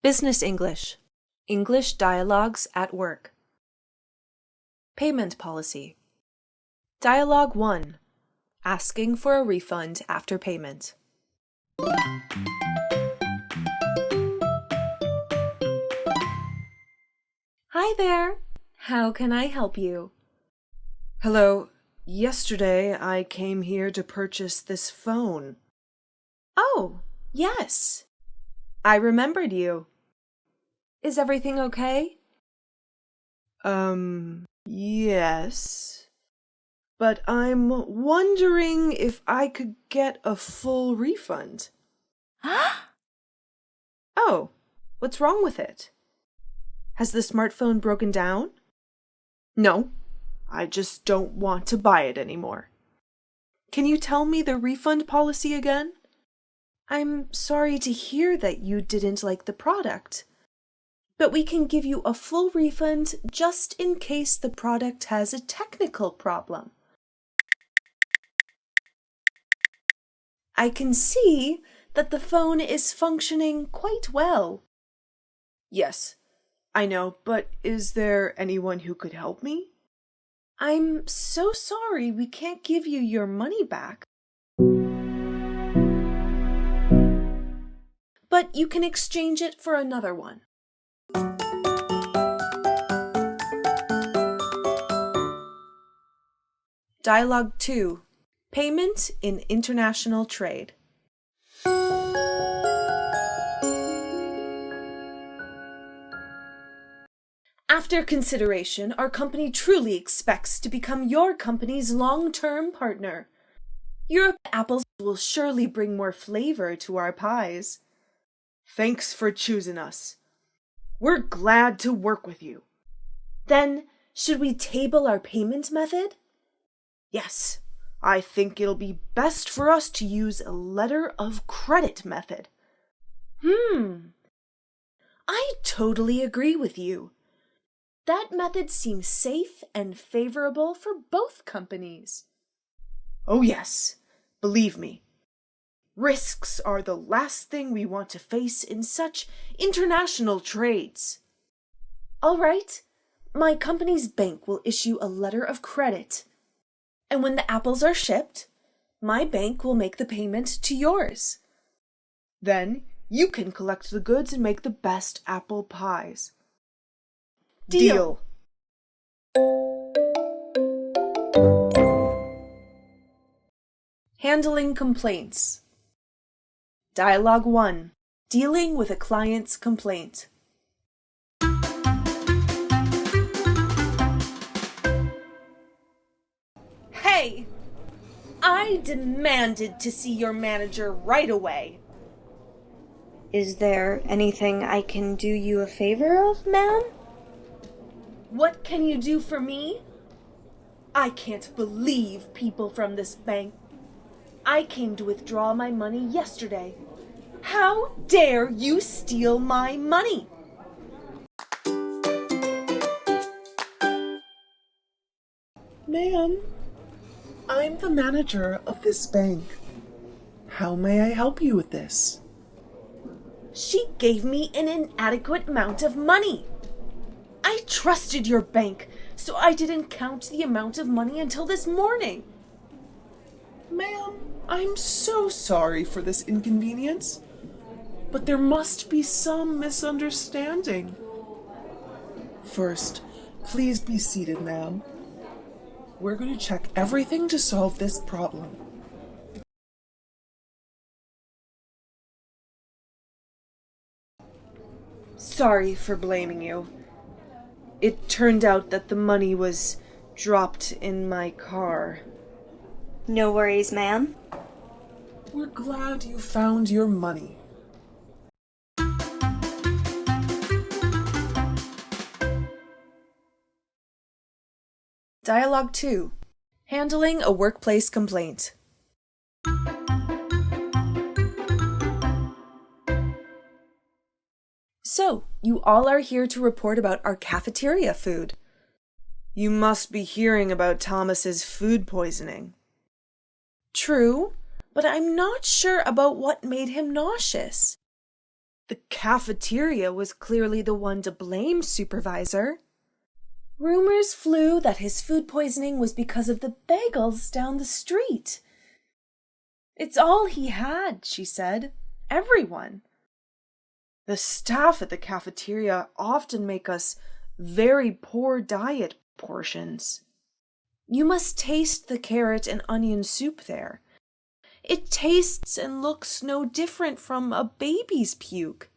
Business English. English dialogues at work. Payment policy. Dialogue 1. Asking for a refund after payment. Hi there. How can I help you? Hello. Yesterday I came here to purchase this phone. Oh, yes. I remembered you. Is everything okay? Yes. But I'm wondering if I could get a full refund. Oh, what's wrong with it? Has the smartphone broken down? No, I just don't want to buy it anymore. Can you tell me the refund policy again? I'm sorry to hear that you didn't like the product, but we can give you a full refund just in case the product has a technical problem. I can see that the phone is functioning quite well. Yes, I know, but is there anyone who could help me? I'm so sorry we can't give you your money back. But you can exchange it for another one. Dialogue 2. Payment in international trade. After consideration, our company truly expects to become your company's long-term partner. Europe apples will surely bring more flavor to our pies. Thanks for choosing us. We're glad to work with you. Then, should we table our payment method? Yes, I think it'll be best for us to use a letter of credit method. I totally agree with you. That method seems safe and favorable for both companies. Oh yes, believe me. Risks are the last thing we want to face in such international trades. All right, my company's bank will issue a letter of credit. And when the apples are shipped, my bank will make the payment to yours. Then you can collect the goods and make the best apple pies. Deal. Handling complaints. Dialogue 1. Dealing with a client's complaint. Hey! I demanded to see your manager right away. Is there anything I can do you a favor of, ma'am? What can you do for me? I can't believe people from this bank. I came to withdraw my money yesterday. How dare you steal my money? Ma'am, I'm the manager of this bank. How may I help you with this? She gave me an inadequate amount of money. I trusted your bank, so I didn't count the amount of money until this morning. Ma'am, I'm so sorry for this inconvenience, but there must be some misunderstanding. First, please be seated, ma'am. We're going to check everything to solve this problem. Sorry for blaming you. It turned out that the money was dropped in my car. No worries, ma'am. We're glad you found your money. Dialogue 2. Handling a workplace complaint. So, you all are here to report about our cafeteria food. You must be hearing about Thomas's food poisoning. True, but I'm not sure about what made him nauseous. The cafeteria was clearly the one to blame, Supervisor. Rumors flew that his food poisoning was because of the bagels down the street. It's all he had, she said. Everyone. The staff at the cafeteria often make us very poor diet portions. You must taste the carrot and onion soup there. It tastes and looks no different from a baby's puke.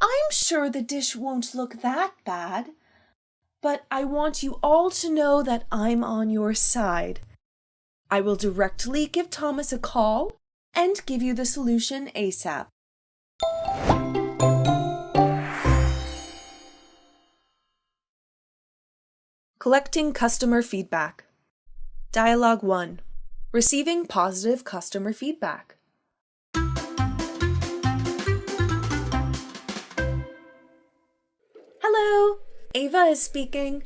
I'm sure the dish won't look that bad, but I want you all to know that I'm on your side. I will directly give Thomas a call and give you the solution ASAP. Collecting customer feedback. Dialogue 1. Receiving positive customer feedback. Hello, Ava is speaking.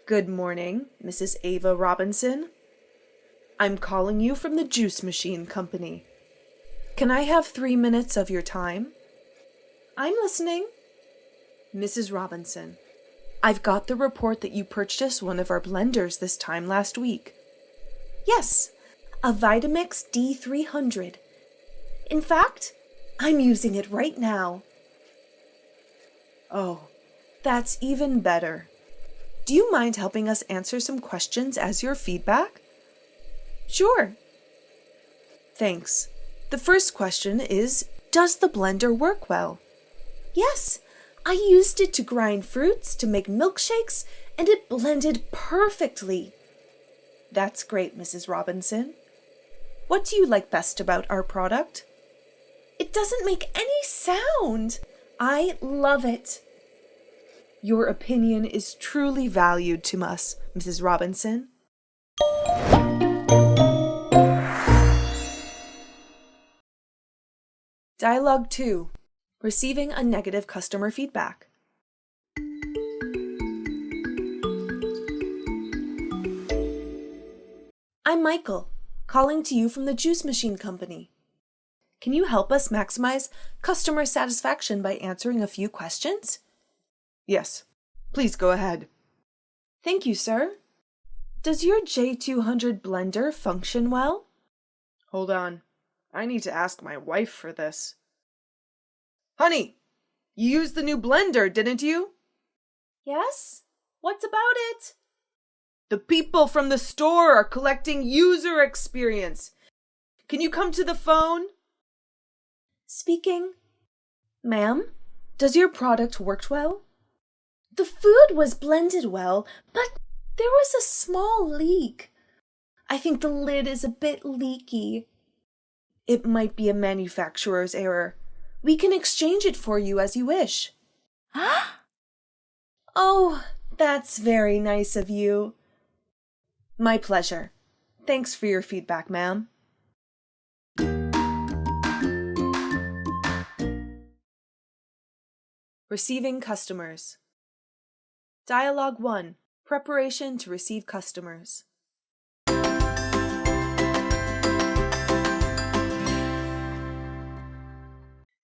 Good morning, Mrs. Ava Robinson. I'm calling you from the Juice Machine Company. Can I have 3 minutes of your time? I'm listening. Mrs. Robinson, I've got the report that you purchased one of our blenders this time last week. Yes, a Vitamix D300. In fact, I'm using it right now. Oh, that's even better. Do you mind helping us answer some questions as your feedback? Sure. Thanks. The first question is, does the blender work well? Yes, I used it to grind fruits, to make milkshakes, and it blended perfectly. That's great, Mrs. Robinson. What do you like best about our product? It doesn't make any sound. I love it. Your opinion is truly valued to us, Mrs. Robinson. Dialogue 2. Receiving a negative customer feedback. I'm Michael, calling to you from the Juice Machine Company. Can you help us maximize customer satisfaction by answering a few questions? Yes, please go ahead. Thank you, sir. Does your J200 blender function well? Hold on. I need to ask my wife for this. Honey, you used the new blender, didn't you? Yes? What's about it? The people from the store are collecting user experience. Can you come to the phone? Speaking. Ma'am, does your product work well? The food was blended well, but there was a small leak. I think the lid is a bit leaky. It might be a manufacturer's error. We can exchange it for you as you wish. Oh, that's very nice of you. My pleasure. Thanks for your feedback, ma'am. Receiving customers. Dialogue 1. Preparation to receive customers.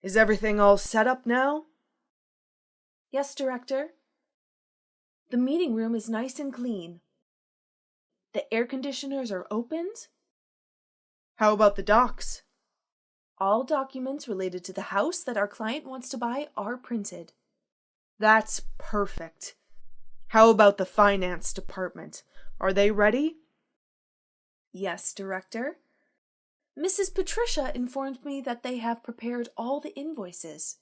Is everything all set up now? Yes, Director. The meeting room is nice and clean. The air conditioners are opened. How about the docs? All documents related to the house that our client wants to buy are printed. That's perfect. How about the finance department? Are they ready? Yes, Director. Mrs. Patricia informed me that they have prepared all the invoices.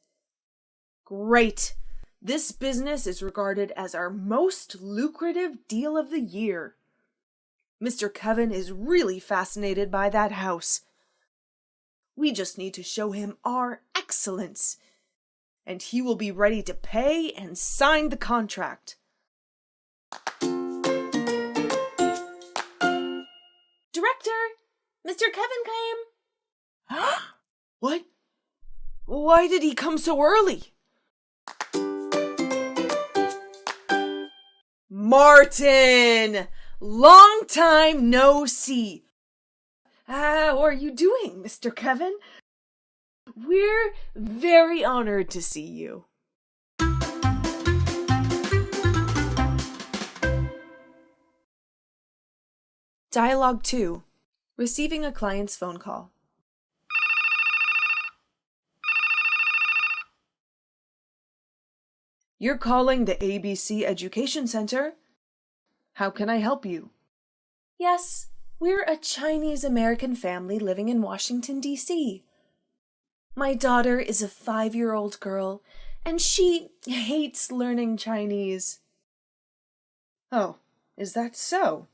Great! This business is regarded as our most lucrative deal of the year. Mr. Kevin is really fascinated by that house. We just need to show him our excellence, and he will be ready to pay and sign the contract. Director, Mr. Kevin came. What? Why did he come so early? Martin! Long time no see. How are you doing, Mr. Kevin? We're very honored to see you. Dialogue 2. Receiving a client's phone call. You're calling the ABC Education Center. How can I help you? Yes, we're a Chinese American family living in Washington, D.C. My daughter is a 5-year-old girl, and she hates learning Chinese. Oh, is that so?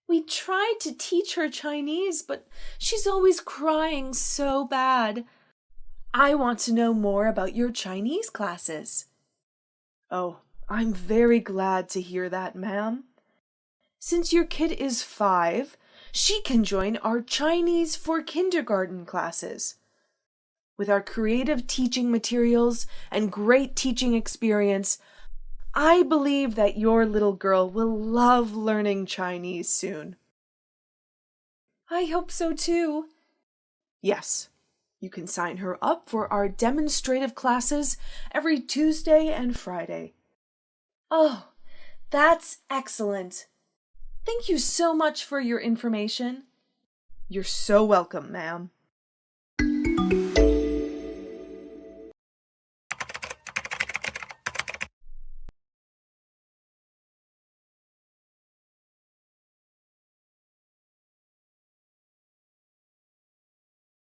We tried to teach her Chinese, but she's always crying so bad. I want to know more about your Chinese classes. Oh, I'm very glad to hear that, ma'am. Since your kid is 5, she can join our Chinese for kindergarten classes. With our creative teaching materials and great teaching experience, I believe that your little girl will love learning Chinese soon. I hope so too. Yes, you can sign her up for our demonstrative classes every Tuesday and Friday. Oh, that's excellent. Thank you so much for your information. You're so welcome, ma'am.